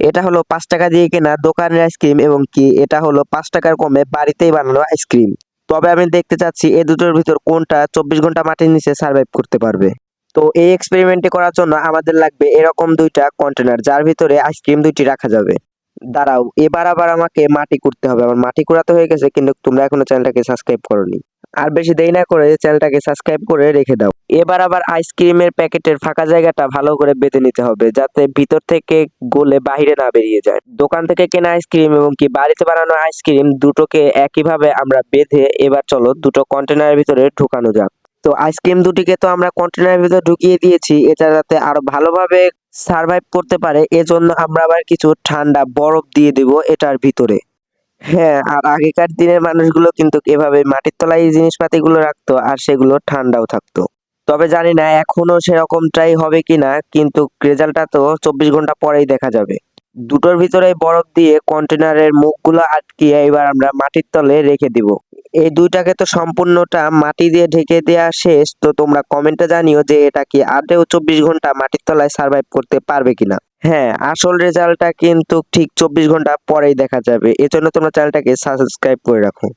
এটা হলো 5 টাকা দিয়ে কেনা দোকানের আইসক্রিম এবং কি এটা হলো 5 টাকার কমে বাড়িতেই বানানো আইসক্রিম। তবে আমি দেখতে চাচ্ছি এই দুটোর ভিতর কোনটা 24 ঘন্টা মাটির নিচে সার্ভাইভ করতে পারবে। তো এই এক্সপেরিমেন্টটি করার জন্য আমাদের লাগবে এরকম 2টা কন্টেনার যার ভিতরে আইসক্রিম 2টি রাখা যাবে। দাঁড়াও, এবার আবার আমাকে মাটি করতে হবে। আমার মাটি কুড়াতে হয়ে গেছে, কিন্তু তোমরা এখনো চ্যানেলটাকে সাবস্ক্রাইব করোনি। আর বেশি দেরি না করে চ্যানেলটাকে সাবস্ক্রাইব করে রেখে দাও। এবার আবার আইসক্রিমের প্যাকেটের ফাঁকা জায়গাটা ভালো করে বেঁধে নিতে হবে, যাতে ভিতর থেকে গলে বাহিরে না বেরিয়ে যায়। দোকান থেকে কেনা আইসক্রিম এবং কি বাড়িতে বানানো আইসক্রিম দুটোকে একইভাবে আমরা বেঁধে এবার চলো দুটো কন্টেনারের ভিতরে ঢুকানো যাক। তো আইসক্রিম দুটিকে তো আমরা কন্টেনারের ভিতরে ঢুকিয়ে দিয়েছি, এটা যাতে আরো ভালোভাবে সার্ভাইভ করতে পারে এজন্য আমরা আবার কিছু ঠান্ডা বরফ দিয়ে দিব এটার ভিতরে। হ্যাঁ, আর আগেকার দিনের মানুষগুলো কিন্তু এভাবে মাটির তলায় এই জিনিসপাতিগুলো রাখতো আর সেগুলো ঠান্ডাও থাকতো। তবে জানি না এখনো সেরকমটাই হবে কিনা, কিন্তু রেজাল্টটা তো 24 ঘন্টা পরেই দেখা যাবে। দুটোর ভিতরে বরফ দিয়ে কন্টেনারের মুখগুলো আটকিয়ে এবার আমরা মাটির তলে রেখে দিব। এই দুইটাকে তো সম্পূর্ণটা মাটি দিয়ে ঢেকে দেওয়া শেষ। তো তোমরা কমেন্টে জানিও যে এটা কি আদৌ 24 ঘন্টা মাটির তলায় সার্ভাইভ করতে পারবে কিনা। হ্যাঁ, আসল রেজাল্টটা কিন্তু ঠিক 24 ঘন্টা পরেই দেখা যাবে। এজন্য তোমরা চ্যানেলটাকে সাবস্ক্রাইব করে রাখো।